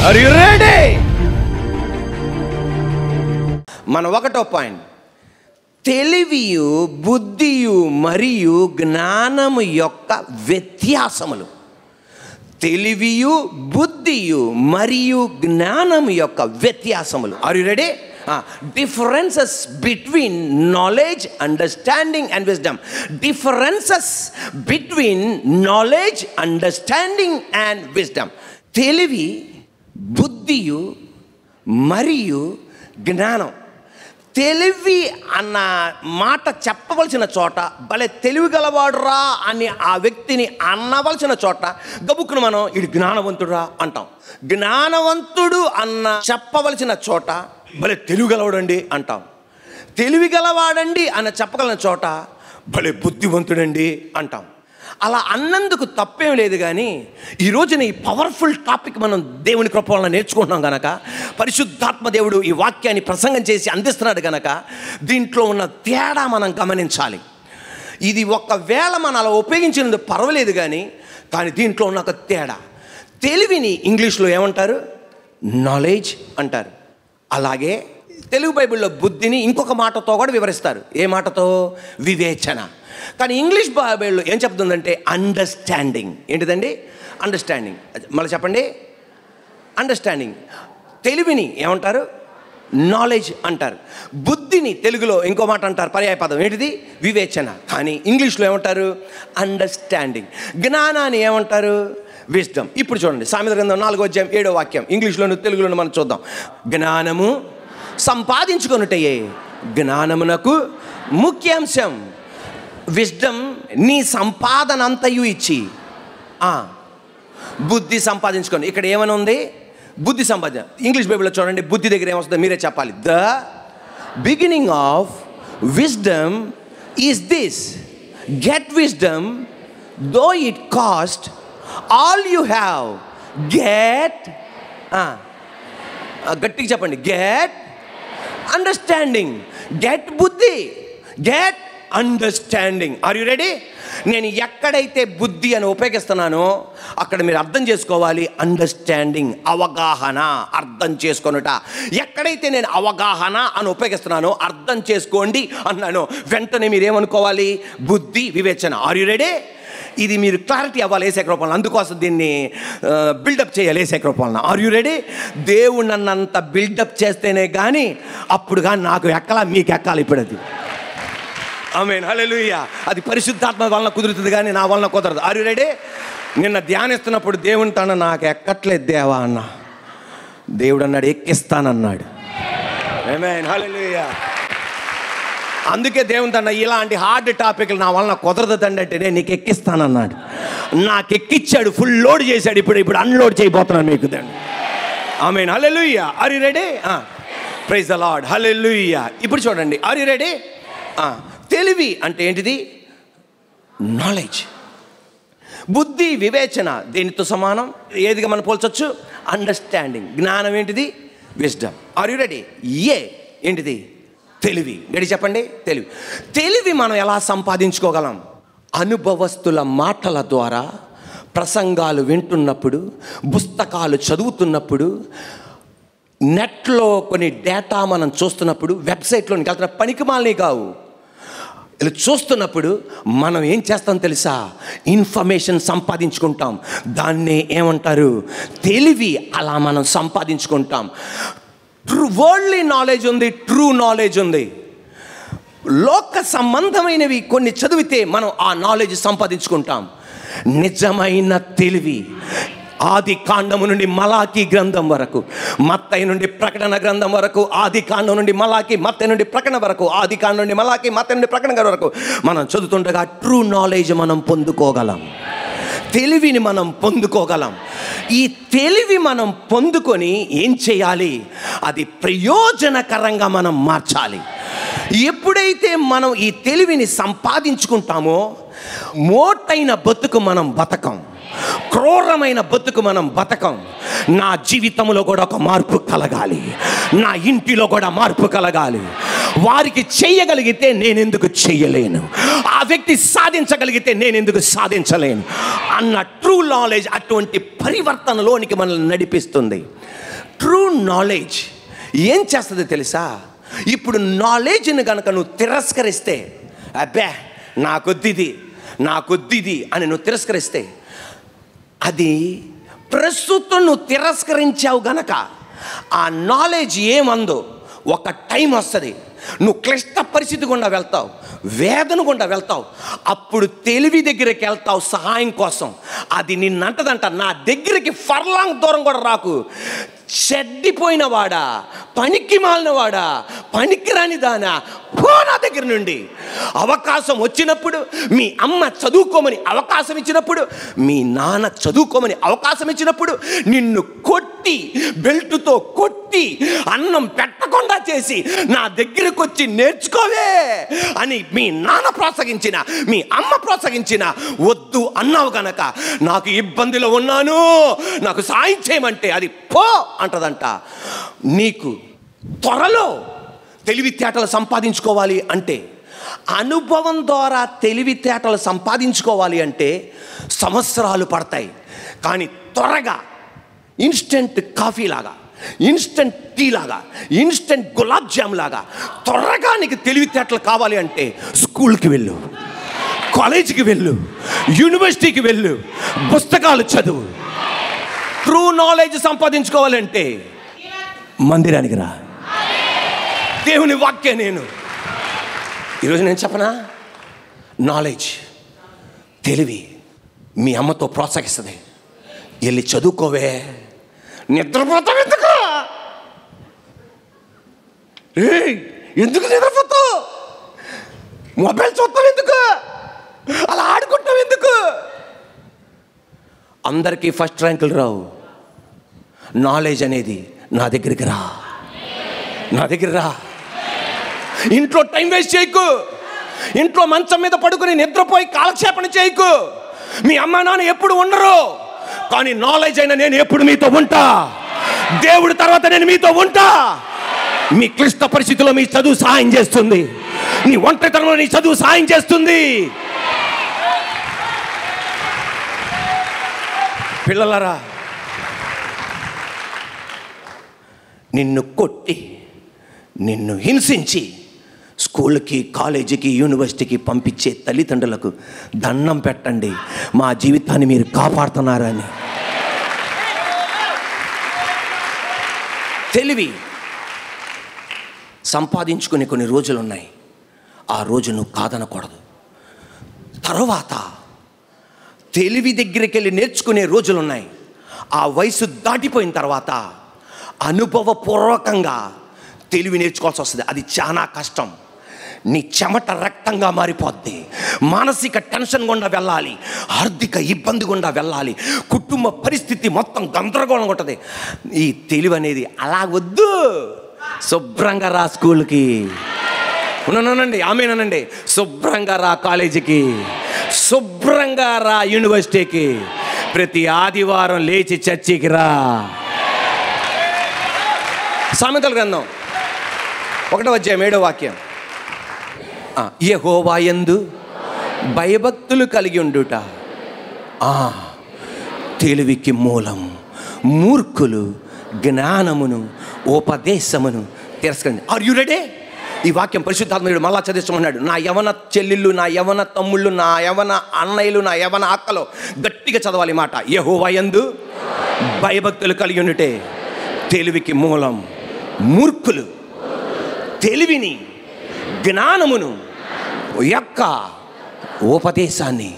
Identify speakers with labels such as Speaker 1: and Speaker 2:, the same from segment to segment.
Speaker 1: Are you ready? మన ఒకటో point, తెలివియు బుద్ధియు మరియు జ్ఞానము యొక్క వ్యత్యాసములు. తెలివియు బుద్ధియు మరియు జ్ఞానము యొక్క వ్యత్యాసములు. Are you ready? Differences between knowledge, understanding and wisdom. Differences between knowledge, understanding and wisdom. తెలివి, బుద్ధియు మరియు జ్ఞానం. తెలివి అన్న మాట చెప్పవలసిన చోట, భలే తెలివి గలవాడురా అని ఆ వ్యక్తిని అనవలసిన చోట గబుక్కును మనం ఇది జ్ఞానవంతుడురా అంటాం. జ్ఞానవంతుడు అన్న చెప్పవలసిన చోట భలే తెలివి గలవాడండి అంటాం. తెలివి గలవాడండి అన్న చెప్పగలిగిన చోట భలే బుద్ధివంతుడండి అంటాం. అలా అన్నందుకు తప్పేం లేదు. కానీ ఈ రోజున ఈ పవర్ఫుల్ టాపిక్ మనం దేవుని కృప వలన నేర్చుకుంటున్నాం కనుక, పరిశుద్ధాత్మ దేవుడు ఈ వాక్యాన్ని ప్రసంగం చేసి అందిస్తున్నాడు కనుక దీంట్లో ఉన్న తేడా మనం గమనించాలి. ఇది ఒకవేళ మనం అలా ఉపయోగించినందుకు పర్వాలేదు, కానీ దీంట్లో ఉన్న ఒక తేడా. తెలివిని ఇంగ్లీష్లో ఏమంటారు? నాలెడ్జ్ అంటారు. అలాగే తెలుగు బైబిల్లో బుద్ధిని ఇంకొక మాటతో కూడా వివరిస్తారు. ఏ మాటతో? వివేచన. కానీ ఇంగ్లీష్ బైబిల్లో ఏం చెప్తుందంటే అండర్స్టాండింగ్. ఏంటిదండి? అండర్స్టాండింగ్. మళ్ళీ చెప్పండి. అండర్స్టాండింగ్. తెలివిని ఏమంటారు? నాలెడ్జ్ అంటారు. బుద్ధిని తెలుగులో ఇంకో మాట అంటారు, పర్యాయ పదం. ఏంటిది? వివేచన. కానీ ఇంగ్లీష్లో ఏమంటారు? అండర్స్టాండింగ్. జ్ఞానాన్ని ఏమంటారు? విజ్డమ్. ఇప్పుడు చూడండి, సామెతల గ్రంథం 4వ అధ్యాయం 7వ వాక్యం. ఇంగ్లీష్లోను తెలుగులోను మనం చూద్దాం. జ్ఞానము సంపాదించుకొనుటయే జ్ఞానమునకు ముఖ్యాంశం. విజ్డమ్ నీ సంపాదన అంతయు ఇచ్చి బుద్ధి సంపాదించుకొని. ఇక్కడ ఏమని ఉంది? బుద్ధి సంపాదన. ఇంగ్లీష్ బైబిల్లో చూడండి, బుద్ధి దగ్గర ఏమొస్తుందో మీరే చెప్పాలి. The beginning of wisdom is this, get wisdom though it cost all you have. Get, గట్టిగా చెప్పండి, గెట్ అండర్స్టాండింగ్. గెట్ బుద్ధి, get understanding. Are you ready? నేను ఎక్కడైతే బుద్ధి అని ఉపయోగిస్తున్నానో అక్కడ మీరు అర్థం చేసుకోవాలి అండర్స్టాండింగ్, అవగాహన, అర్థం చేసుకొనుట. ఎక్కడైతే నేను అవగాహన అని ఉపయోగిస్తున్నానో అర్థం చేసుకోండి అన్నాను, వెంటనే మీరు ఏమనుకోవాలి? బుద్ధి, వివేచన. Are you ready? ఇది మీరు క్లారిటీ అవ్వాలి ఏసేకృపాలన. అందుకోసం దీన్ని బిల్డప్ చేయాలి ఏసేకృపాలన. Are you ready? దేవుడు నన్నంత బిల్డప్ చేస్తేనే కానీ అప్పుడు కానీ నాకు ఎక్కాల, మీకు ఎక్కాలి. ఇప్పుడు అది ఆమేన్, హల్లెలూయా. అది పరిశుద్ధాత్మ వలన కుదురుతుంది, కానీ నా వలన కుదరదు. Are you ready? నిన్న ధ్యానిస్తున్నప్పుడు దేవుని తన నాకు ఎక్కట్లేదు దేవా అన్న. దేవుడు అన్నాడు ఎక్కిస్తానన్నాడు. ఆమేన్, హల్లెలూయా. అందుకే దేవుని తన ఇలాంటి హార్డ్ టాపిక్లు నా వలన కుదరదు తండ్రి అంటే నేను నీకు ఎక్కిస్తానన్నాడు. నాకు ఎక్కిచ్చాడు, ఫుల్ లోడ్ చేశాడు. ఇప్పుడు అన్లోడ్ చేయబోతున్నాను మీకు తండ్రి. Amen, hallelujah. Are you ready? Praise the lord, hallelujah. ఇప్పుడు చూడండి, ఆర్ యు రెడీ? తెలివి అంటే ఏంటిది? నాలెడ్జ్. బుద్ధి, వివేచన దేనితో సమానం? ఏదిగా మనం పోల్చొచ్చు? అండర్స్టాండింగ్. జ్ఞానం ఏంటిది? విజ్డమ్. Are you ready? ఏంటిది? తెలివి. గడి చెప్పండి. తెలివి. తెలివి మనం ఎలా సంపాదించుకోగలం? అనుభవస్తుల మాటల ద్వారా, ప్రసంగాలు వింటున్నప్పుడు, పుస్తకాలు చదువుతున్నప్పుడు, నెట్లో కొన్ని డేటా మనం చూస్తున్నప్పుడు, వెబ్సైట్లోనికి వెళ్తున్న పనికిమాలని కావు, ఇలా చూస్తున్నప్పుడు మనం ఏం చేస్తాం తెలుసా? ఇన్ఫర్మేషన్ సంపాదించుకుంటాం. దాన్నే ఏమంటారు? తెలివి. అలా మనం సంపాదించుకుంటాం. వరల్డ్లీ నాలెడ్జ్ ఉంది, ట్రూ నాలెడ్జ్ ఉంది. లోక సంబంధమైనవి కొన్ని చదివితే మనం ఆ నాలెడ్జ్ సంపాదించుకుంటాం. నిజమైన తెలివి ఆది కాండము నుండి మలాకి గ్రంథం వరకు, మత్తయి నుండి ప్రకటన గ్రంథం వరకు, ఆది కాండం నుండి మలాకి, మత్తయి నుండి ప్రకటన వరకు, ఆది కాండం నుండి మలాకి, మత్తయి నుండి ప్రకటన వరకు మనం చదువుతుండగా ట్రూ నాలెడ్జ్ మనం పొందుకోగలం. తెలివిని మనం పొందుకోగలం. ఈ తెలివి మనం పొందుకొని ఏం చేయాలి? అది ప్రయోజనకరంగా మనం మార్చాలి. ఎప్పుడైతే మనం ఈ తెలివిని సంపాదించుకుంటామో మోటైన బతుకు మనం బతకం, క్రూరమైన బతుకు మనం బతకం. నా జీవితంలో కూడా ఒక మార్పు కలగాలి, నా ఇంటిలో కూడా మార్పు కలగాలి. వారికి చేయగలిగితే నేనెందుకు చేయలేను, ఆ వ్యక్తి సాధించగలిగితే నేనెందుకు సాధించలేను అన్న ట్రూ నాలెడ్జ్, అటువంటి పరివర్తనలోనికి మనల్ని నడిపిస్తుంది. ట్రూ నాలెడ్జ్ ఏం చేస్తుంది తెలుసా? ఇప్పుడు నాలెడ్జ్ని కనుక నువ్వు తిరస్కరిస్తే, అబ్బే నాకొద్దిది అని నువ్వు తిరస్కరిస్తే, అది ప్రస్తుతం నువ్వు తిరస్కరించావు గనక ఆ నాలెడ్జ్ ఏమందో ఒక టైం వస్తుంది, నువ్వు క్లిష్ట పరిస్థితి గుండా వెళ్తావు, వేదన గుండా వెళ్తావు, అప్పుడు తెలివి దగ్గరికి వెళ్తావు సహాయం కోసం. అది నిన్నంటదంట, నా దగ్గరికి ఫర్లాంగ్ దూరం కూడా రాకు, చెడ్డిపోయిన వాడా, పనికి మాలిన వాడా, పనికిరాని దానా, పో నా దగ్గర నుండి. అవకాశం వచ్చినప్పుడు, మీ అమ్మ చదువుకోమని అవకాశం ఇచ్చినప్పుడు, మీ నాన్న చదువుకోమని అవకాశం ఇచ్చినప్పుడు, నిన్ను కొట్టి బెల్టుతో కొట్టి అన్నం పెట్టకుండా చేసి నా దగ్గరకు వచ్చి నేర్చుకోవే అని మీ నాన్న ప్రోత్సహించిన, మీ అమ్మ ప్రోత్సహించిన, వద్దు అన్నావు గనక నాకు ఇబ్బందిలో ఉన్నాను, నాకు సాయం చేయమంటే అది పో అంటదంట. నీకు త్వరలో తెలివితేటలు సంపాదించుకోవాలి అంటే, అనుభవం ద్వారా తెలివితేటలు సంపాదించుకోవాలి అంటే సంవత్సరాలు పడతాయి. కానీ త్వరగా ఇన్స్టెంట్ కాఫీ లాగా, ఇన్స్టెంట్ టీ లాగా, ఇన్స్టెంట్ గులాబ్ జామ్ లాగా త్వరగా నీకు తెలివితేటలు కావాలి అంటే స్కూల్కి వెళ్ళు, కాలేజీకి వెళ్ళు, యూనివర్సిటీకి వెళ్ళు, పుస్తకాలు చదువు. ట్రూ నాలెడ్జ్ సంపాదించుకోవాలంటే మందిరానికి రా, దేవుని వాక్యం. నేను ఈరోజు నేను చెప్పనా, నాలెడ్జ్, తెలివి మీ అమ్మతో ప్రోత్సహిస్తుంది. వెళ్ళి చదువుకోవే, నిద్రపోతావు ఎందుకు? ఎందుకు నిద్రపోతావు? మొబైల్ చూస్తావు ఎందుకు? అలా ఆడుకుంటావు ఎందుకు? అందరికీ ఫస్ట్ ర్యాంకులు రావు. నాలెడ్జ్ అనేది నా దగ్గరికి రా, నా దగ్గర రా. ఇంట్లో టైం వేస్ట్ చేయకు, ఇంట్లో మంచం మీద పడుకుని నిద్రపోయి కాలక్షేపణ చేయకు. మీ అమ్మ నాన్న ఎప్పుడు ఉండరు, కానీ నాలెడ్జ్ అయినా నేను ఎప్పుడు మీతో ఉంటా. దేవుడి తర్వాత నేను మీతో ఉంటా. మీ క్లిష్ట పరిస్థితుల్లో మీ చదువు సహాయం చేస్తుంది, నీ ఒంటరితనంలో నీ చదువు సహాయం చేస్తుంది. పిల్లలరా, నిన్ను కొట్టి, నిన్ను హింసించి స్కూల్కి, కాలేజీకి, యూనివర్సిటీకి పంపించే తల్లిదండ్రులకు దండం పెట్టండి, మా జీవితాన్ని మీరు కాపాడుతున్నారని. తెలివి సంపాదించుకునే కొన్ని రోజులు ఉన్నాయి, ఆ రోజు నువ్వు కాదనకూడదు. తర్వాత తెలివి దగ్గరికి వెళ్ళి నేర్చుకునే రోజులు ఉన్నాయి. ఆ వయసు దాటిపోయిన తర్వాత అనుభవపూర్వకంగా తెలివి నేర్చుకోవాల్సి వస్తుంది. అది చాలా కష్టం. నీ చెమట రక్తంగా మారిపోద్ది, మానసిక టెన్షన్ గుండా వెళ్ళాలి, ఆర్థిక ఇబ్బంది గుండా వెళ్ళాలి, కుటుంబ పరిస్థితి మొత్తం గందరగోళంగా ఉంటుంది. ఈ తెలివి అనేది అలా వద్దు. శుభ్రంగా రా స్కూల్కి, ఉన్నానండి ఆమెనండి, శుభ్రంగా రా కాలేజీకి, శుభ్రంగా రా యూనివర్సిటీకి, ప్రతి ఆదివారం లేచి చర్చికి రా. సామెతల గ్రంథం 1వ అధ్యాయం 7వ వాక్యం, యెహోవా యందు భయభక్తులు కలిగి ఉండుట తెలివికి మూలం, మూర్ఖులు జ్ఞానమును ఉపదేశమును తిరస్కరించు. Are you ready? ఈ వాక్యం పరిశుద్ధాత్ముడు మళ్ళా చదివిస్తున్నాడు. నా యవన చెల్లెళ్ళు, నా యవన తమ్ముళ్ళు, నా యవన అన్నయ్యలు, నా యవన అక్కలు గట్టిగా చదవాలి మాట. యెహోవా యందు భయభక్తులు కలిగి ఉండుటే తెలివికి మూలం, మూర్ఖులు తెలివిని, జ్ఞానమును యొక్క ఉపదేశాన్ని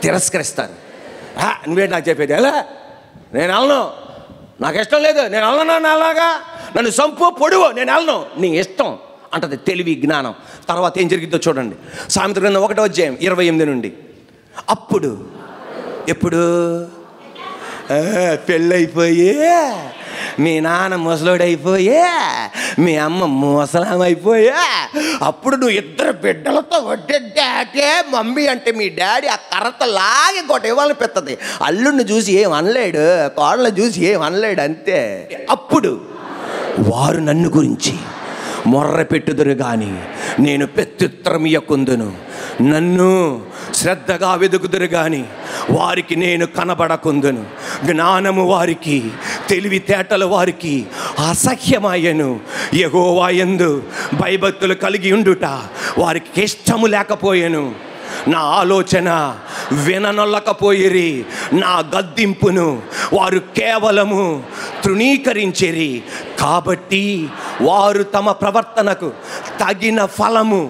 Speaker 1: తిరస్కరిస్తారు. నువ్వే నాకు చెప్పేది ఎలా? నేను వెళ్ళను, నాకు ఇష్టం లేదు, నేను వెళ్ళను, అలాగా నన్ను సంపు పొడువు, నేను వెళ్ళను, నీ ఇష్టం అంటది తెలివి, జ్ఞానం. తర్వాత ఏం జరిగిందో చూడండి. సామెతల గ్రంథం 1వ అధ్యాయం 28 నుండి. అప్పుడు ఎప్పుడు పెళ్ళైపోయి, మీ నాన్న ముసలోడైపోయా, మీ అమ్మ ముసలామైపోయా, అప్పుడు నువ్వు ఇద్దరు బిడ్డలతో వడ్డే మమ్మీ అంటే మీ డాడీ ఆ కర్రతో లాగే కొట్ట ఇవ్వాలని పెత్తది. అల్లుడిని చూసి ఏం అనలేడు, కోడలను చూసి ఏం అనలేడు, అంతే. అప్పుడు వారు నన్ను గురించి మొర్ర పెట్టుదురు గాని నేను ప్రత్యుత్తరం ఇయ్యకుందును. నన్ను శ్రద్ధగా వెదుకుదురు గాని వారికి నేను కనబడకుందును. జ్ఞానము వారికి, తెలివితేటలు వారికి అసహ్యమయ్యను. యెహోవా యందు భయభక్తులు కలిగి ఉండుట వారికి ఇష్టము లేకపోయెను. నా ఆలోచన విననొల్లకపోయిరి, నా గద్దింపును వారు కేవలము తృణీకరించిరి. కాబట్టి వారు తమ ప్రవర్తనకు తగిన ఫలము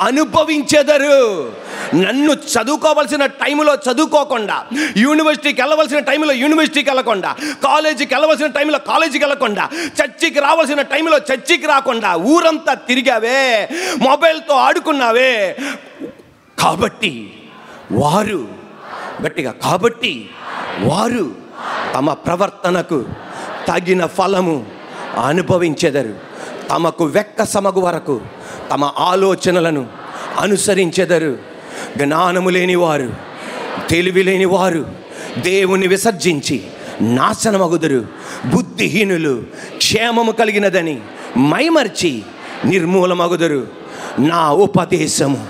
Speaker 1: అనుభవించెదరు. నన్ను చదువుకోవలసిన టైంలో చదువుకోకుండా, యూనివర్సిటీకి వెళ్ళవలసిన టైంలో యూనివర్సిటీకి వెళ్ళకుండా, కాలేజీకి వెళ్ళవలసిన టైంలో కాలేజీకి వెళ్ళకుండా, చర్చికి రావాల్సిన టైంలో చర్చికి రాకుండా ఊరంతా తిరిగావే, మొబైల్తో ఆడుకున్నావే. కాబట్టి వారు గట్టిగా వారు తమ ప్రవర్తనకు తగిన ఫలము అనుభవించెదరు. తమకు వెక్కసమగు వరకు తమ ఆలోచనలను అనుసరించెదరు. జ్ఞానము లేనివారు, తెలివి లేనివారు దేవుని విసర్జించి నాశనమగుదురు. బుద్ధిహీనులు క్షేమము కలిగినదని మైమర్చి నిర్మూలమగుదురు. నా ఉపదేశము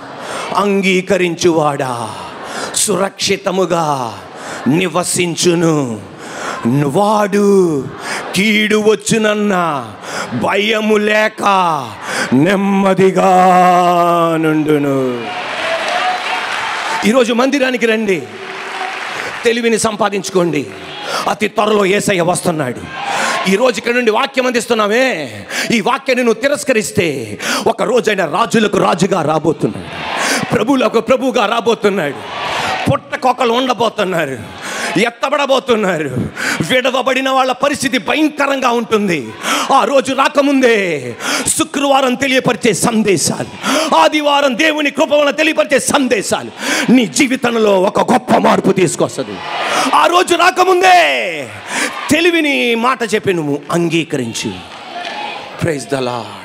Speaker 1: అంగీకరించువాడా సురక్షితముగా నివసించును. వాడు కీడు వచ్చునన్న భయము లేక నెమ్మదిగా నుండును. ఈరోజు మందిరానికి రండి, తెలివిని సంపాదించుకోండి. అతి త్వరలో యేసయ్య వస్తున్నాడు. ఈరోజు ఇక్కడ నుండి వాక్యం అందిస్తున్నామే, ఈ వాక్యాన్ని నువ్వు తిరస్కరిస్తే ఒక రోజైన రాజులకు రాజుగా రాబోతున్నాడు, ప్రభువులకు ప్రభువుగా రాబోతున్నాడు. పుట్టకొకలు ఉండబోతున్నారు, ఎత్తబడబోతున్నారు. విడవబడిన వాళ్ళ పరిస్థితి భయంకరంగా ఉంటుంది. ఆ రోజు రాకముందే శుక్రవారం తెలియపరిచే సందేశాలు, ఆదివారం దేవుని కృప వలన తెలియపరిచే సందేశాలు నీ జీవితంలో ఒక గొప్ప మార్పు తీసుకొస్తుంది. ఆ రోజు రాకముందే తెలివిని మాట చెప్పి నువ్వు అంగీకరించి. Praise the lord.